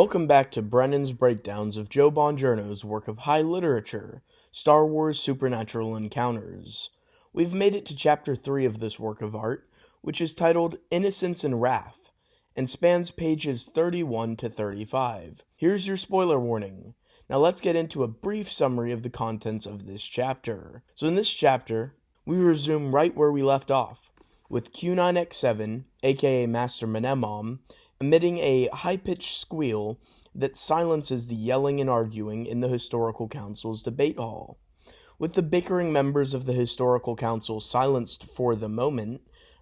Welcome back to Brennan's breakdowns of Joe Bongiorno's work of high literature, Star Wars Supernatural Encounters. We've made it to Chapter 3 of this work of art, which is titled Innocence and Wrath, and spans pages 31 to 35. Here's your spoiler warning. Now let's get into a brief summary of the contents of this chapter. So in this chapter, we resume right where we left off, with Q9X7, aka Master Menemom, emitting a high-pitched squeal that silences the yelling and arguing in the Historical Council's debate hall. With the bickering members of the Historical Council silenced for the moment,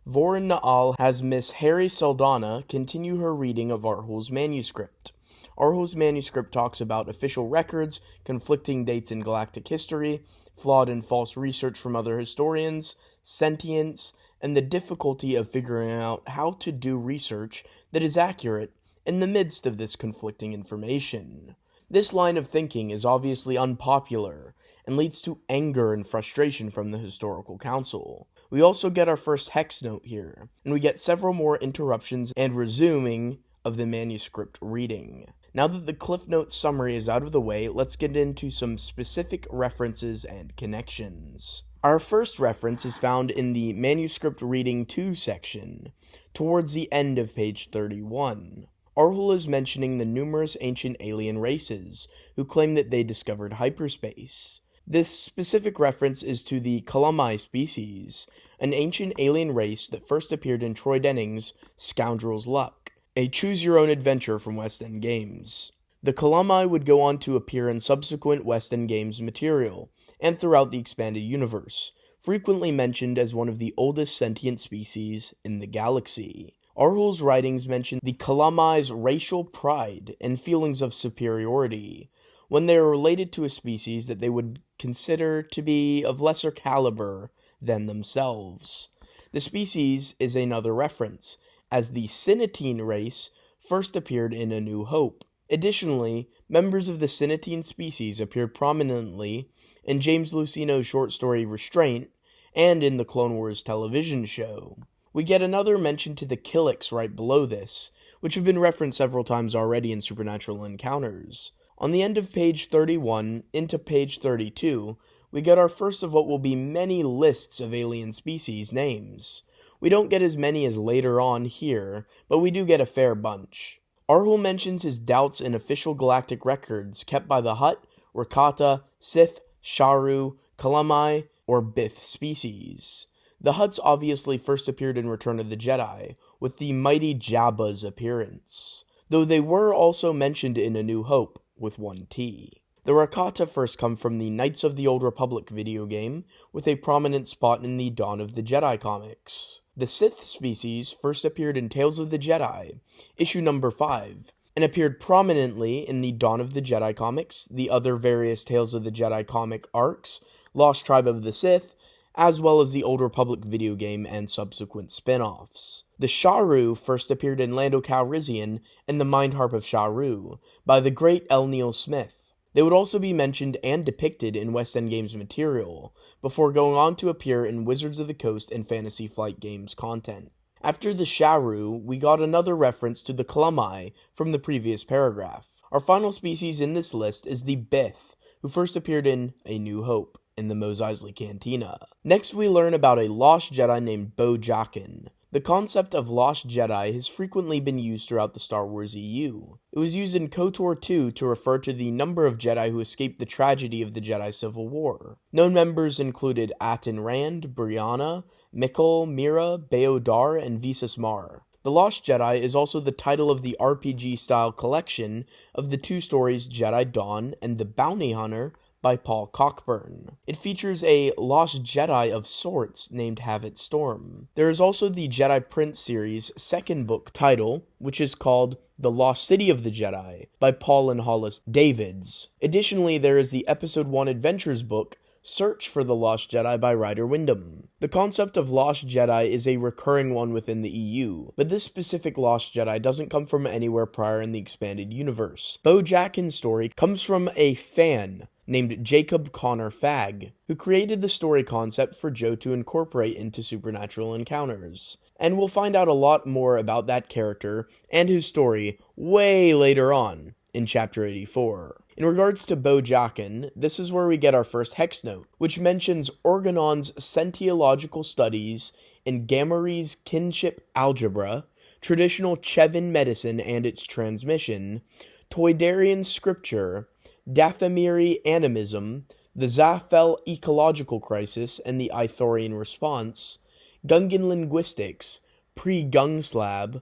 Vorin Na'al has Miss Harry Saldana continue her reading of Arhul's manuscript. Arhul's manuscript talks about official records, conflicting dates in galactic history, flawed and false research from other historians, sentience, and the difficulty of figuring out how to do research that is accurate in the midst of this conflicting information. This line of thinking is obviously unpopular and leads to anger and frustration from the Historical Council. We also get our first hex note here, and we get several more interruptions and resuming of the manuscript reading. Now that the Cliff Notes summary is out of the way, let's get into some specific references and connections. Our first reference is found in the Manuscript Reading 2 section, towards the end of page 31. Arhul is mentioning the numerous ancient alien races who claim that they discovered hyperspace. This specific reference is to the Kalamai species, an ancient alien race that first appeared in Troy Denning's Scoundrel's Luck, a choose-your-own-adventure from West End Games. The Kalamai would go on to appear in subsequent West End Games material, and throughout the expanded universe, frequently mentioned as one of the oldest sentient species in the galaxy. Arhul's writings mention the Kalamai's racial pride and feelings of superiority, when they are related to a species that they would consider to be of lesser caliber than themselves. The species is another reference, as the Sinatine race first appeared in A New Hope. Additionally, members of the Sinatine species appeared prominently in James Luceno's short story Restraint, and in the Clone Wars television show. We get another mention to the Killiks right below this, which have been referenced several times already in Supernatural Encounters. On the end of page 31 into page 32, we get our first of what will be many lists of alien species names. We don't get as many as later on here, but we do get a fair bunch. Arhul mentions his doubts in official galactic records kept by the Hutt, Rakata, Sith, Sharu, Kalamai, or Bith species. The Hutts obviously first appeared in Return of the Jedi, with the mighty Jabba's appearance, though they were also mentioned in A New Hope, with one T. The Rakata first come from the Knights of the Old Republic video game, with a prominent spot in the Dawn of the Jedi comics. The Sith species first appeared in Tales of the Jedi, issue number 5, and appeared prominently in the Dawn of the Jedi comics, the other various Tales of the Jedi comic arcs, Lost Tribe of the Sith, as well as the Old Republic video game and subsequent spin-offs. The Sharu first appeared in Lando Calrissian and the Mind Harp of Sharu by the great L. Neil Smith. They would also be mentioned and depicted in West End Games material, before going on to appear in Wizards of the Coast and Fantasy Flight Games content. After the Sharu, we got another reference to the Kalamai from the previous paragraph. Our final species in this list is the Bith, who first appeared in A New Hope, in the Mos Eisley Cantina. Next we learn about a lost Jedi named Bo Jaqen. The concept of lost Jedi has frequently been used throughout the Star Wars EU. It was used in KOTOR 2 to refer to the number of Jedi who escaped the tragedy of the Jedi Civil War. Known members included Atin Rand, Brianna, Mikkel, Mira, Beodar, and Visas Mar. The Lost Jedi is also the title of the RPG-style collection of the two stories Jedi Dawn and The Bounty Hunter by Paul Cockburn. It features a Lost Jedi of sorts named Havit Storm. There is also the Jedi Prince series' second book title, which is called The Lost City of the Jedi by Paul and Hollis Davids. Additionally, there is the Episode 1 Adventures book, Search for the Lost Jedi by Ryder Wyndham. The concept of Lost Jedi is a recurring one within the EU, but this specific Lost Jedi doesn't come from anywhere prior in the expanded universe. Bo Jaqen's story comes from a fan named Jacob Connor Fagg, who created the story concept for Joe to incorporate into Supernatural Encounters. And we'll find out a lot more about that character and his story way later on in Chapter 84. In regards to Bojakin, this is where we get our first hex note, which mentions Organon's sentiological studies in Gamorree's kinship algebra, traditional Chevin medicine and its transmission, Toydarian scripture, Dathomiri animism, the Zaphel ecological crisis and the Ithorian response, Gungan linguistics, pre-Gung-Slab,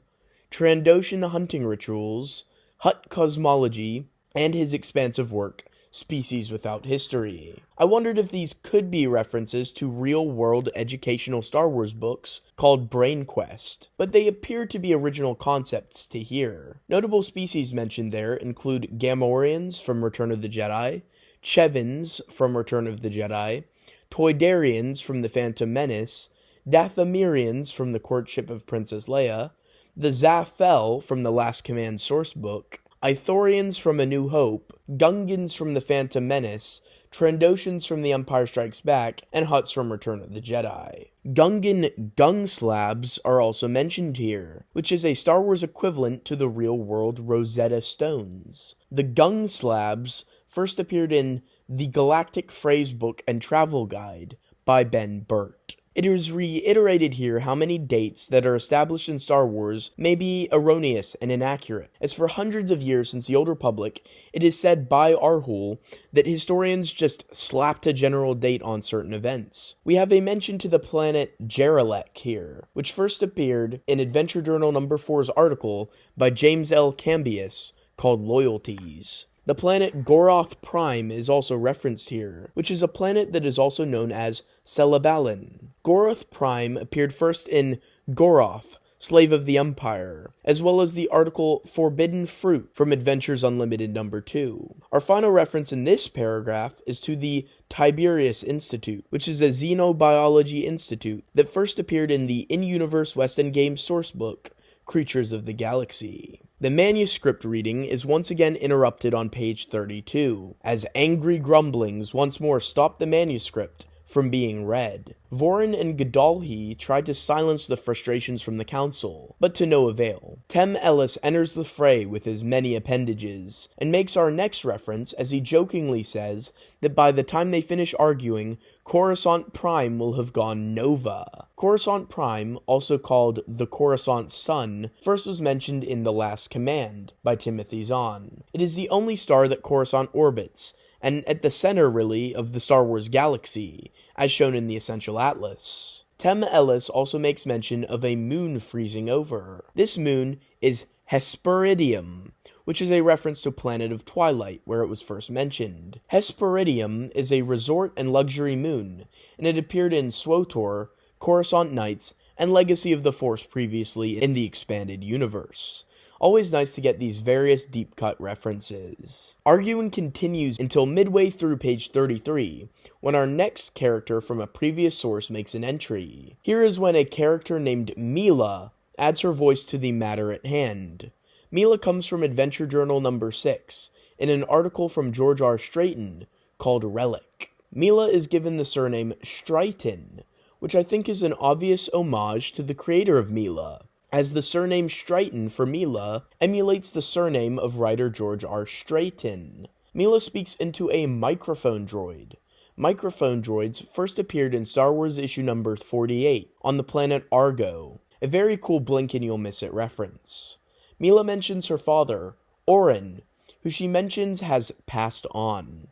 Trandoshan hunting rituals, Hutt cosmology, and his expansive work, Species Without History. I wondered if these could be references to real-world educational Star Wars books called Brain Quest, but they appear to be original concepts to hear. Notable species mentioned there include Gamorreans from Return of the Jedi, Chevins from Return of the Jedi, Toydarians from The Phantom Menace, Dathomirians from The Courtship of Princess Leia, the Zaphel from The Last Command sourcebook, Ithorians from A New Hope, Gungans from The Phantom Menace, Trandoshans from The Empire Strikes Back, and Hutts from Return of the Jedi. Gungan Gung-Slabs are also mentioned here, which is a Star Wars equivalent to the real-world Rosetta Stones. The Gung-Slabs first appeared in The Galactic Phrasebook and Travel Guide by Ben Burt. It is reiterated here how many dates that are established in Star Wars may be erroneous and inaccurate, as for hundreds of years since the Old Republic, it is said by Arhul that historians just slapped a general date on certain events. We have a mention to the planet Jeralek here, which first appeared in Adventure Journal No. 4's article by James L. Cambius called Loyalties. The planet Goroth Prime is also referenced here, which is a planet that is also known as Celebalin. Goroth Prime appeared first in Goroth, Slave of the Empire, as well as the article Forbidden Fruit from Adventures Unlimited No. 2. Our final reference in this paragraph is to the Tiberius Institute, which is a xenobiology institute that first appeared in the In-Universe West Endgame sourcebook, Creatures of the Galaxy. The manuscript reading is once again interrupted on page 32, as angry grumblings once more stop the manuscript from being read. Vorin and Gadalhi tried to silence the frustrations from the council, but to no avail. Tem Ellis enters the fray with his many appendages, and makes our next reference as he jokingly says that by the time they finish arguing, Coruscant Prime will have gone nova. Coruscant Prime, also called the Coruscant Sun, first was mentioned in The Last Command by Timothy Zahn. It is the only star that Coruscant orbits, and at the center, really, of the Star Wars galaxy, as shown in the Essential Atlas. Tem Ellis also makes mention of a moon freezing over. This moon is Hesperidium, which is a reference to Planet of Twilight, where it was first mentioned. Hesperidium is a resort and luxury moon, and it appeared in SWTOR, Coruscant Nights, and Legacy of the Force previously in the expanded universe. Always nice to get these various deep-cut references. Arguing continues until midway through page 33, when our next character from a previous source makes an entry. Here is when a character named Mila adds her voice to the matter at hand. Mila comes from Adventure Journal No. 6, in an article from George R. Straighten called Relic. Mila is given the surname Streiton, which I think is an obvious homage to the creator of Mila, as the surname Streiton for Mila emulates the surname of writer George R. Straighten. Mila speaks into a microphone droid. Microphone droids first appeared in Star Wars issue number 48 on the planet Argo, a very cool blink and you'll miss it reference. Mila mentions her father, Orin, who she mentions has passed on.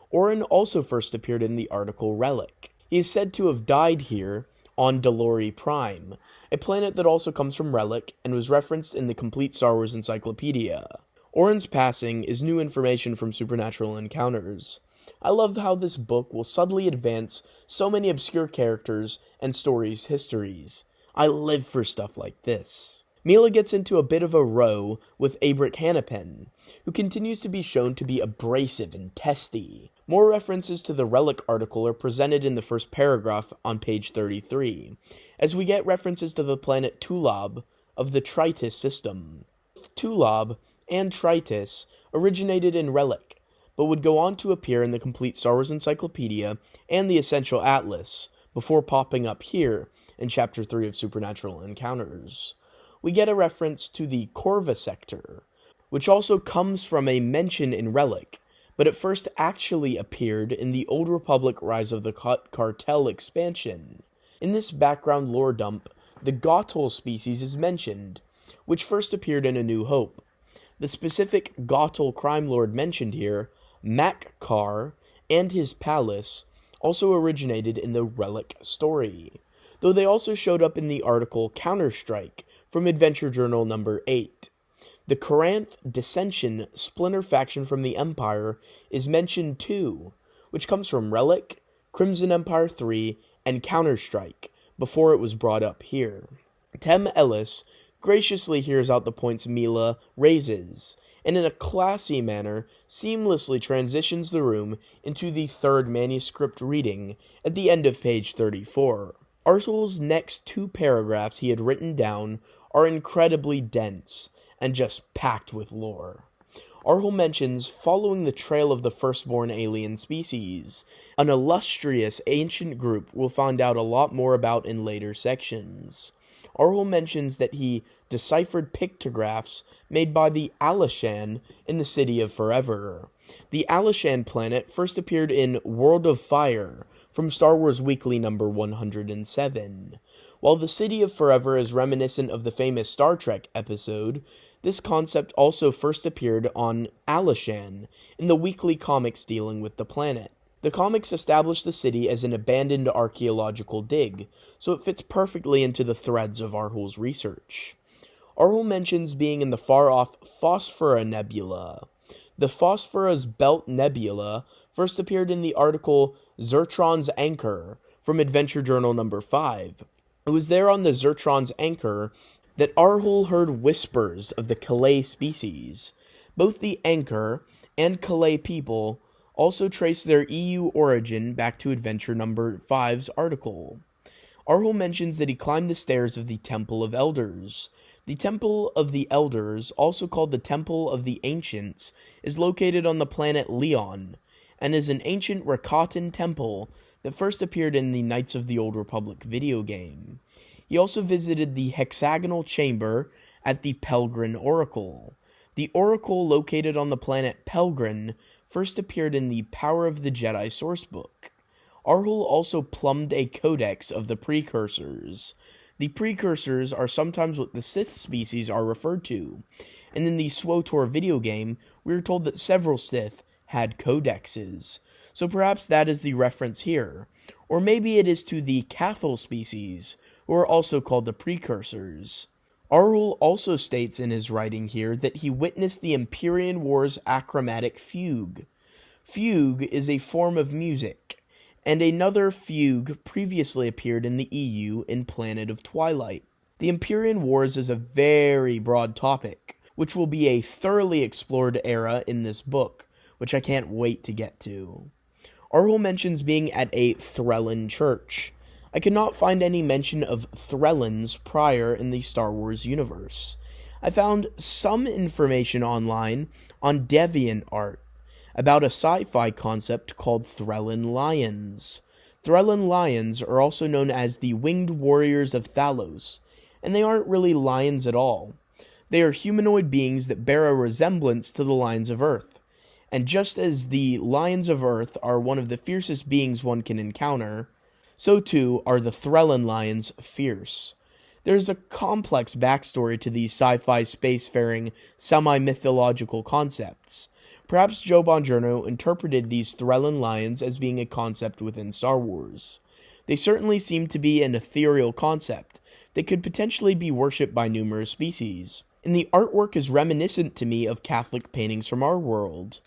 Orin also first appeared in the article Relic. He is said to have died here on Delori Prime, a planet that also comes from Relic and was referenced in the Complete Star Wars Encyclopedia. Orin's passing is new information from Supernatural Encounters. I love how this book will subtly advance so many obscure characters and stories' histories. I live for stuff like this. Mila gets into a bit of a row with Abric Hanapen, who continues to be shown to be abrasive and testy. More references to the Relic article are presented in the first paragraph on page 33, as we get references to the planet Tulab of the Tritus system. Tulab and Tritus originated in Relic, but would go on to appear in the Complete Star Wars Encyclopedia and the Essential Atlas, before popping up here in Chapter 3 of Supernatural Encounters. We get a reference to the Corva sector, which also comes from a mention in Relic, but it first actually appeared in the Old Republic Rise of the Cartel expansion. In this background lore dump, the Gautel species is mentioned, which first appeared in A New Hope. The specific Gautel crime lord mentioned here, Mak'kar, and his palace, also originated in the Relic story, though they also showed up in the article Counter-Strike from Adventure Journal number 8. The Coranth Dissension splinter faction from the Empire is mentioned too, which comes from Relic, Crimson Empire 3, and Counter-Strike, before it was brought up here. Tem Ellis graciously hears out the points Mila raises, and in a classy manner seamlessly transitions the room into the third manuscript reading at the end of page 34. Artul's next 2 paragraphs he had written down are incredibly dense and just packed with lore. Artul mentions following the trail of the firstborn alien species, an illustrious ancient group we'll find out a lot more about in later sections. Artul mentions that he deciphered pictographs made by the Alishan in the City of Forever. The Alishan planet first appeared in World of Fire from Star Wars Weekly number 107. While the City of Forever is reminiscent of the famous Star Trek episode, this concept also first appeared on Alishan in the weekly comics dealing with the planet. The comics established the city as an abandoned archaeological dig, so it fits perfectly into the threads of Artul's research. Artul mentions being in the far-off Phosphora Nebula. The Phosphorus Belt Nebula first appeared in the article Zertron's Anchor from Adventure Journal number 5. It was there on the Zertron's Anchor that Artul heard whispers of the Calais species. Both the Anchor and Calais people also trace their EU origin back to Adventure number 5's article. Artul mentions that he climbed the stairs of the Temple of Elders. The Temple of the Elders, also called the Temple of the Ancients, is located on the planet Leon, and is an ancient Rakatan temple that first appeared in the Knights of the Old Republic video game. He also visited the hexagonal chamber at the Pelgrin Oracle. The Oracle, located on the planet Pelgrin, first appeared in the Power of the Jedi sourcebook. Artul also plumbed a codex of the precursors. The precursors are sometimes what the Sith species are referred to, and in the SWTOR video game, we are told that several Sith had codexes, so perhaps that is the reference here, or maybe it is to the Cathal species, who are also called the precursors. Artul also states in his writing here that he witnessed the Empyrean War's achromatic fugue. Fugue is a form of music, and another fugue previously appeared in the EU in Planet of Twilight. The Empyrean Wars is a very broad topic, which will be a thoroughly explored era in this book, which I can't wait to get to. Artul mentions being at a Threllan church. I could not find any mention of Threllans prior in the Star Wars universe. I found some information online on DeviantArt about a sci-fi concept called Threllan Lions. Threllan Lions are also known as the Winged Warriors of Thalos, and they aren't really lions at all. They are humanoid beings that bear a resemblance to the Lions of Earth. And just as the Lions of Earth are one of the fiercest beings one can encounter, so too are the Threllan lions fierce. There's a complex backstory to these sci-fi spacefaring semi-mythological concepts. Perhaps Joe Bongiorno interpreted these Threllan lions as being a concept within Star Wars. They certainly seem to be an ethereal concept that could potentially be worshipped by numerous species. And the artwork is reminiscent to me of Catholic paintings from our world.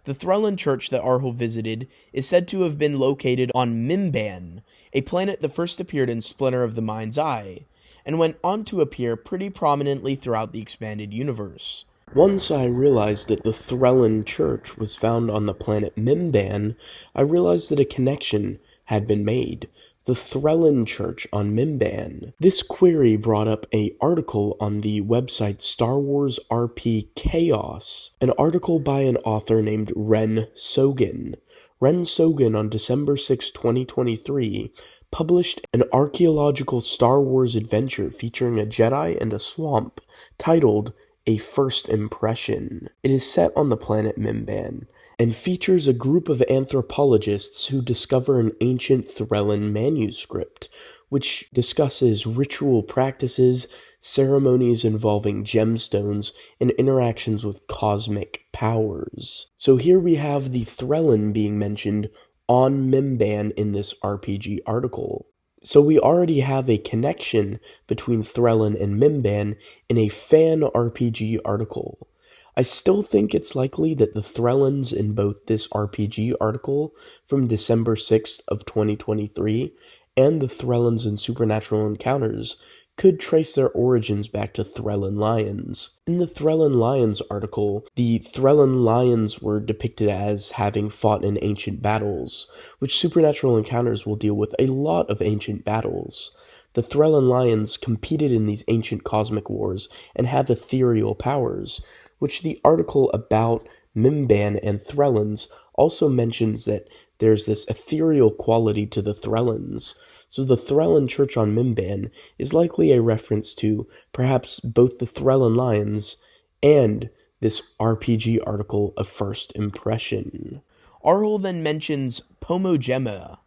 The Threllan church that Artul visited is said to have been located on Mimban, a planet that first appeared in Splinter of the Mind's Eye, and went on to appear pretty prominently throughout the expanded universe. Once I realized that the Threllan church was found on the planet Mimban, I realized that a connection had been made. The Threllan Church on Mimban. This query brought up an article on the website Star Wars RP Chaos, an article by an author named Ren Sogan. Ren Sogan on December 6, 2023, published an archaeological Star Wars adventure featuring a Jedi and a swamp titled A First Impression. It is set on the planet Mimban, and features a group of anthropologists who discover an ancient Threllan manuscript, which discusses ritual practices, ceremonies involving gemstones, and interactions with cosmic powers. So here we have the Threllan being mentioned on Mimban in this RPG article. So we already have a connection between Threllan and Mimban in a fan RPG article. I still think it's likely that the Threllans in both this RPG article from December 6th of 2023 and the Threllans in Supernatural Encounters could trace their origins back to Threllan lions. In the Threllan lions article, the Threllan lions were depicted as having fought in ancient battles, which Supernatural Encounters will deal with a lot of ancient battles. The Threllan lions competed in these ancient cosmic wars and have ethereal powers, which the article about Mimban and Threllans also mentions that there's this ethereal quality to the Threllans. So the Threllan Church on Mimban is likely a reference to perhaps both the Threllan lions and this RPG article of First Impression. Arhul then mentions Pomogema,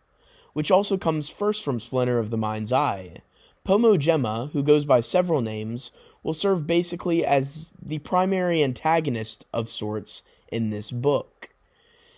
which also comes first from Splinter of the Mind's Eye. Pomogema, who goes by several names, will serve basically as the primary antagonist of sorts in this book.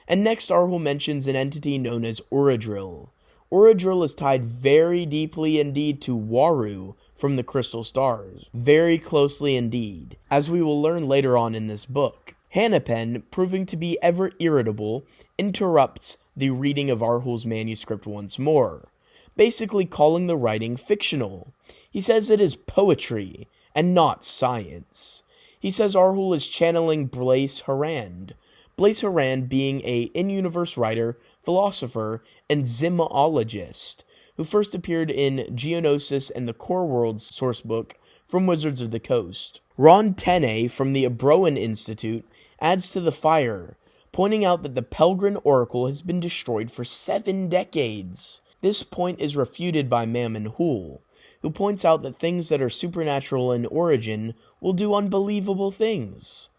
And next, Arhul mentions an entity known as Oradrill. Oradrill is tied very deeply indeed to Waru from the Crystal Stars, very closely indeed, as we will learn later on in this book. Hanapen, proving to be ever irritable, interrupts the reading of Arhul's manuscript once more, basically calling the writing fictional. He says it is poetry and not science. He says Arhul is channeling Blaise Harand. Blaise Harand being a in-universe writer, philosopher, and zymologist, who first appeared in Geonosis and the Core Worlds sourcebook from Wizards of the Coast. Ron Tene from the Abroan Institute adds to the fire, pointing out that the Pelgrin Oracle has been destroyed for 7 decades. This point is refuted by Mammon Hool, who points out that things that are supernatural in origin will do unbelievable things.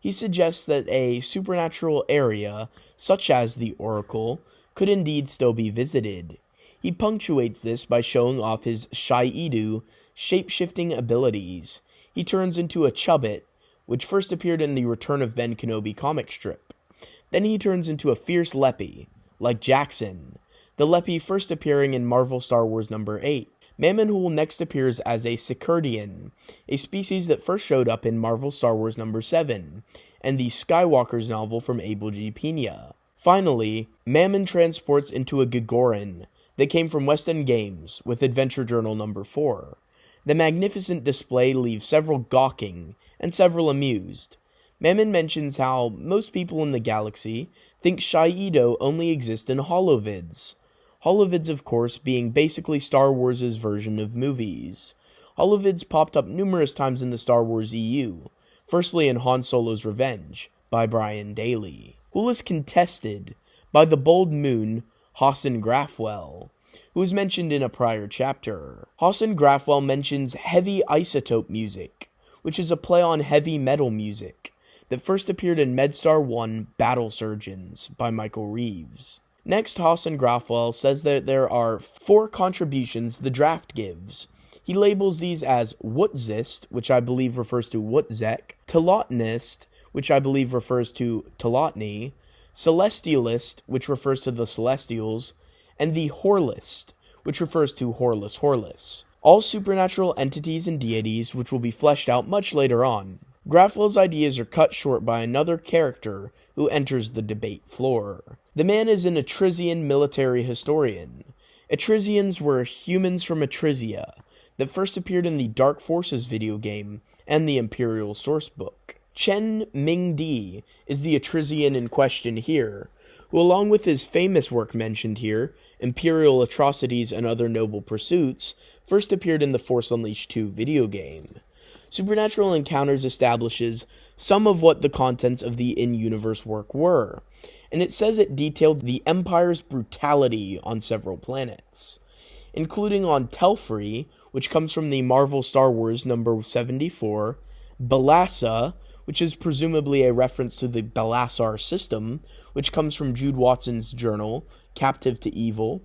He suggests that a supernatural area, such as the Oracle, could indeed still be visited. He punctuates this by showing off his Shaidu shape-shifting abilities. He turns into a Chubbit, which first appeared in the Return of Ben Kenobi comic strip. Then he turns into a fierce Leppy, like Jackson, the Leppy first appearing in Marvel Star Wars number 8. Mammon next appears as a Sicardian, a species that first showed up in Marvel Star Wars number 7, and the Skywalker's novel from Abel G. Pena. Finally, Mammon transports into a Gigoran that came from West End Games with Adventure Journal number 4. The magnificent display leaves several gawking and several amused. Mammon mentions how most people in the galaxy think Shaido only exist in holovids. Holovids, of course, being basically Star Wars' version of movies. Holovids popped up numerous times in the Star Wars EU, firstly in Han Solo's Revenge, by Brian Daly. Who is contested by the bold moon Hassan Grafwell, who was mentioned in a prior chapter. Hassan Grafwell mentions heavy isotope music, which is a play on heavy metal music, that first appeared in MedStar 1 Battle Surgeons by Michael Reeves. Next, Hassan Grafwell says that there are 4 contributions the draft gives. He labels these as Wutzist, which I believe refers to Wutzek, Telotnist, which I believe refers to Telotny, Celestialist, which refers to the Celestials, and the Horlist, which refers to Horlus. All supernatural entities and deities which will be fleshed out much later on. Grafwell's ideas are cut short by another character who enters the debate floor. The man is an Etrisian military historian. Etrisians were humans from Etrisia that first appeared in the Dark Forces video game and the Imperial sourcebook. Chen Ming-Di is the Etrisian in question here, who along with his famous work mentioned here, Imperial Atrocities and Other Noble Pursuits, first appeared in the Force Unleashed 2 video game. Supernatural Encounters establishes some of what the contents of the in-universe work were, and it says it detailed the Empire's brutality on several planets, including on Telfree, which comes from the Marvel Star Wars number 74, Balassa, which is presumably a reference to the Balassar system, which comes from Jude Watson's journal, Captive to Evil.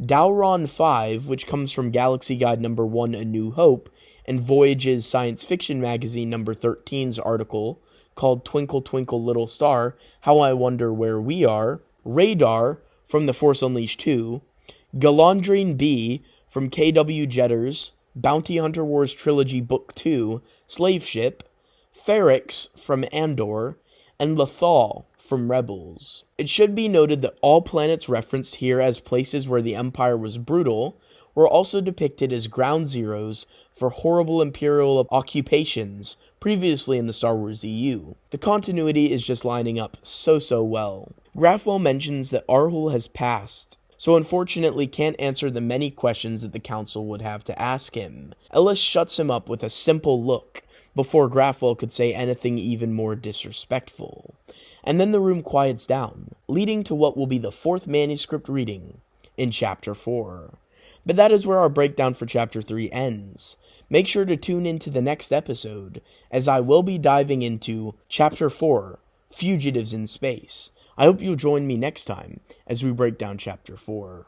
Dowron 5, which comes from Galaxy Guide number 1, A New Hope, and Voyage's science fiction magazine number 13's article called Twinkle Twinkle Little Star, How I Wonder Where We Are. Radar from The Force Unleashed 2. Galandrine B from KW Jetters, Bounty Hunter Wars Trilogy Book 2, Slave Ship. Ferrix from Andor, and Lothal from Rebels. It should be noted that all planets referenced here as places where the Empire was brutal were also depicted as ground zeros for horrible Imperial occupations previously in the Star Wars EU. The continuity is just lining up so well. Grafwell mentions that Arhul has passed, so unfortunately can't answer the many questions that the Council would have to ask him. Ellis shuts him up with a simple look, before Grafwell could say anything even more disrespectful. And then the room quiets down, leading to what will be the 4th manuscript reading in Chapter 4. But that is where our breakdown for Chapter 3 ends. Make sure to tune into the next episode, as I will be diving into Chapter 4, Fugitives in Space. I hope you'll join me next time as we break down Chapter 4.